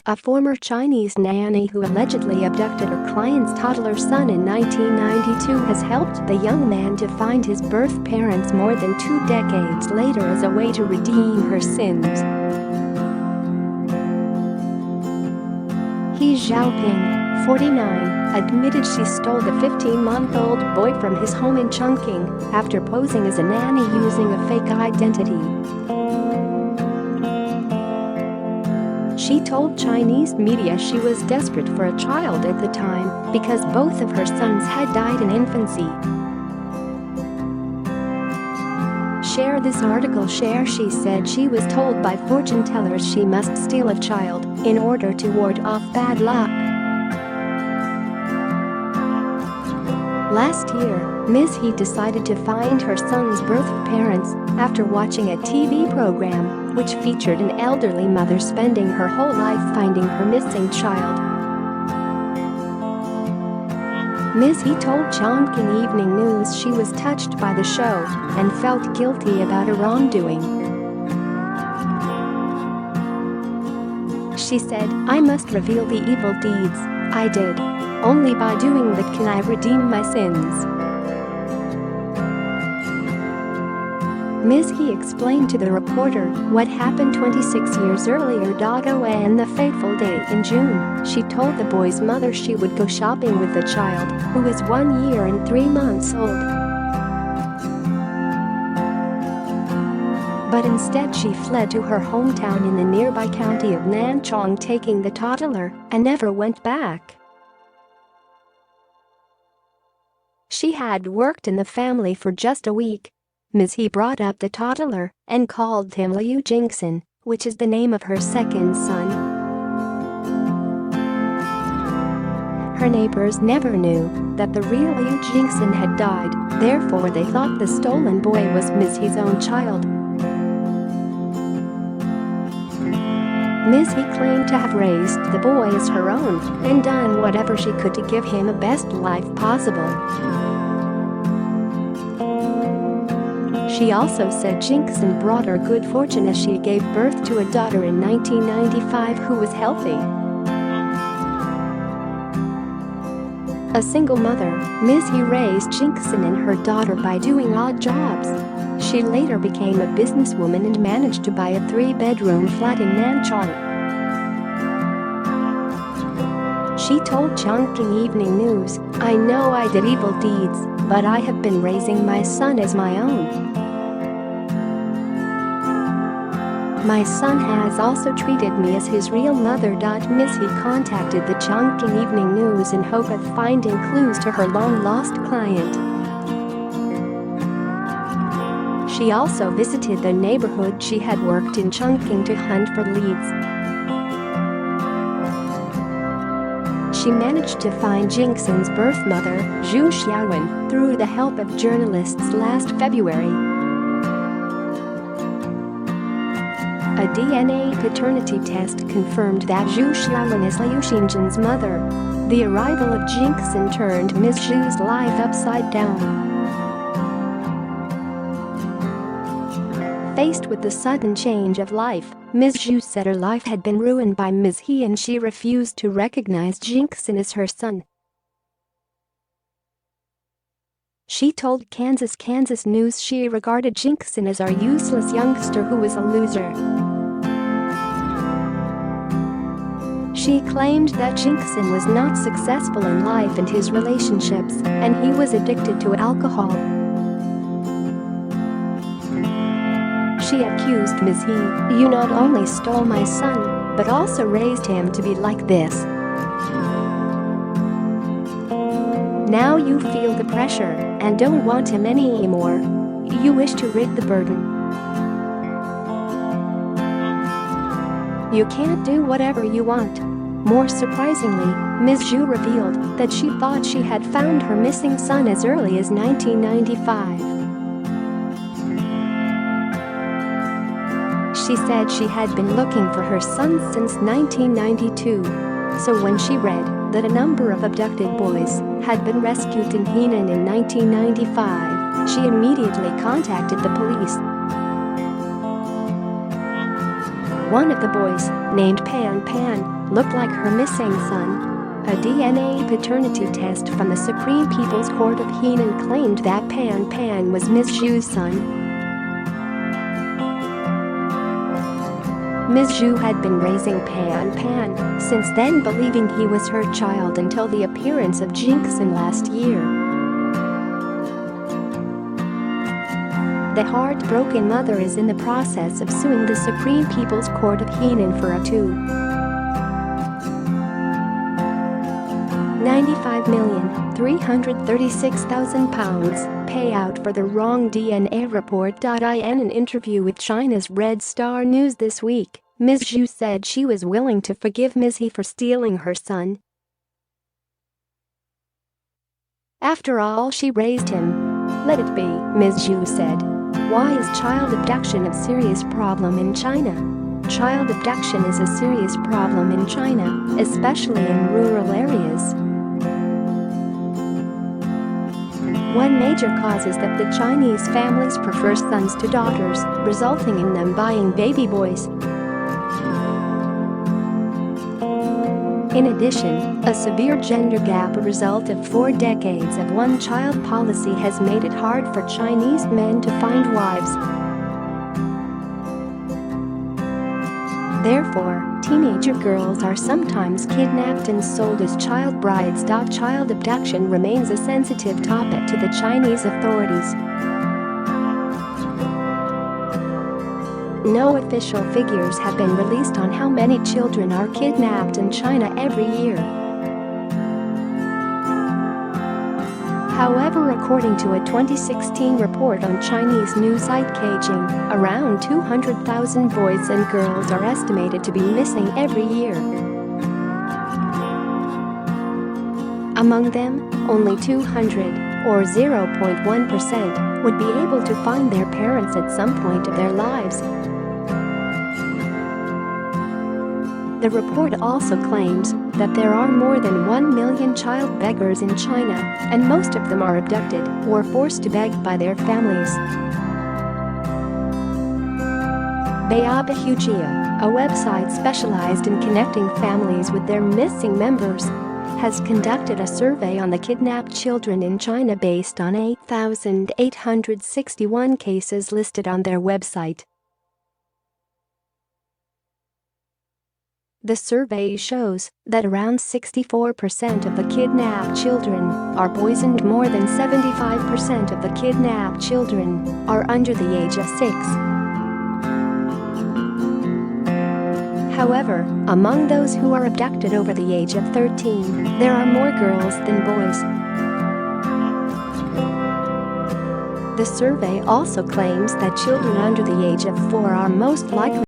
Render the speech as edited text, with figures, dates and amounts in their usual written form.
A former Chinese nanny who allegedly abducted her client's toddler son in 1992 has helped the young man to find his birth parents more than 2 decades later as a way to redeem her sins. He Xiaoping, 49, admitted she stole the 15-month-old boy from his home in Chongqing after posing as a nanny using a fake identity. She told Chinese media she was desperate for a child at the time because both of her sons had died in infancy. Share this article. She said she was told by fortune tellers she must steal a child in order to ward off bad luck. Last year, Ms. He decided to find her son's birth parents after watching a TV program which featured an elderly mother spending her whole life finding her missing child. Ms. He told Chongqing Evening News she was touched by the show and felt guilty about her wrongdoing. She said, "I must reveal the evil deeds I did. Only by doing that can I redeem my sins." Ms. He explained to the reporter what happened 26 years earlier. On the fateful day in June, she told the boy's mother she would go shopping with the child, who was 1 year and 3 months old. But instead she fled to her hometown in the nearby county of Nanchong, taking the toddler, and never went back. She had worked in the family for just a week. Ms. He brought up the toddler and called him Liu Jingxin, which is the name of her second son. Her neighbors never knew that the real Liu Jingxin had died, therefore they thought the stolen boy was Ms. He's own child. Ms. He claimed to have raised the boy as her own and done whatever she could to give him a best life possible. She also said Jingxin brought her good fortune as she gave birth to a daughter in 1995 who was healthy. A single mother, Ms. He raised Jingxin and her daughter by doing odd jobs. She later became a businesswoman and managed to buy a 3-bedroom flat in Nanchong. She told Chongqing Evening News, "I know I did evil deeds, but I have been raising my son as my own. My son has also treated me as his real mother." Ms. He contacted the Chongqing Evening News in hope of finding clues to her long-lost client. She also visited the neighborhood she had worked in Chongqing to hunt for leads. She managed to find Jingxin's birth mother, Zhu Xiaowen, through the help of journalists last February. A DNA paternity test confirmed that Zhu Xiaowen is Liu Xinjin's mother. The arrival of Jingxin turned Ms. Zhu's life upside down. Faced with the sudden change of life, Ms. Zhu said her life had been ruined by Ms. He and she refused to recognize Jingxin as her son. She told Kansas News she regarded Jingxin as our useless youngster who was a loser. She claimed that Jingxin was not successful in life and his relationships, and he was addicted to alcohol. She accused Ms. He, "You not only stole my son, but also raised him to be like this. Now you feel the pressure and don't want him anymore. You wish to rid the burden. You can't do whatever you want." More surprisingly, Ms. Zhu revealed that she thought she had found her missing son as early as 1995. She said she had been looking for her son since 1992. So when she read that a number of abducted boys had been rescued in Henan in 1995, she immediately contacted the police. One of the boys, named Pan, looked like her missing son. A DNA paternity test from the Supreme People's Court of Henan claimed that Pan was Ms. Zhu's son. Ms. Zhu had been raising Pan since then, believing he was her child until the appearance of Jinxin last year. The heartbroken mother is in the process of suing the Supreme People's Court of Henan for a £95,336,000 payout for the wrong DNA report. In an interview with China's Red Star News this week, Ms. Zhu said she was willing to forgive Ms. He for stealing her son. After all, she raised him. Let it be, Ms. Zhu said. Why is child abduction a serious problem in China? Child abduction is a serious problem in China, especially in rural areas. One major cause is that the Chinese families prefer sons to daughters, resulting in them buying baby boys. In addition, a severe gender gap, a result of 4 decades of one-child policy, has made it hard for Chinese men to find wives. Therefore, teenager girls are sometimes kidnapped and sold as child brides. Child abduction remains a sensitive topic to the Chinese authorities. No official figures have been released on how many children are kidnapped in China every year. However, according to a 2016 report on Chinese news site Beijing, around 200,000 boys and girls are estimated to be missing every year. Among them, only 200, or 0.1%, would be able to find their parents at some point of their lives. The report also claims that there are more than 1 million child beggars in China, and most of them are abducted or forced to beg by their families. Baobahugia, a website specialized in connecting families with their missing members, has conducted a survey on the kidnapped children in China based on 8,861 cases listed on their website. The survey shows that around 64% of the kidnapped children are boys and more than 75% of the kidnapped children are under the age of 6. However, among those who are abducted over the age of 13, there are more girls than boys. The survey also claims that children under the age of 4 are most likely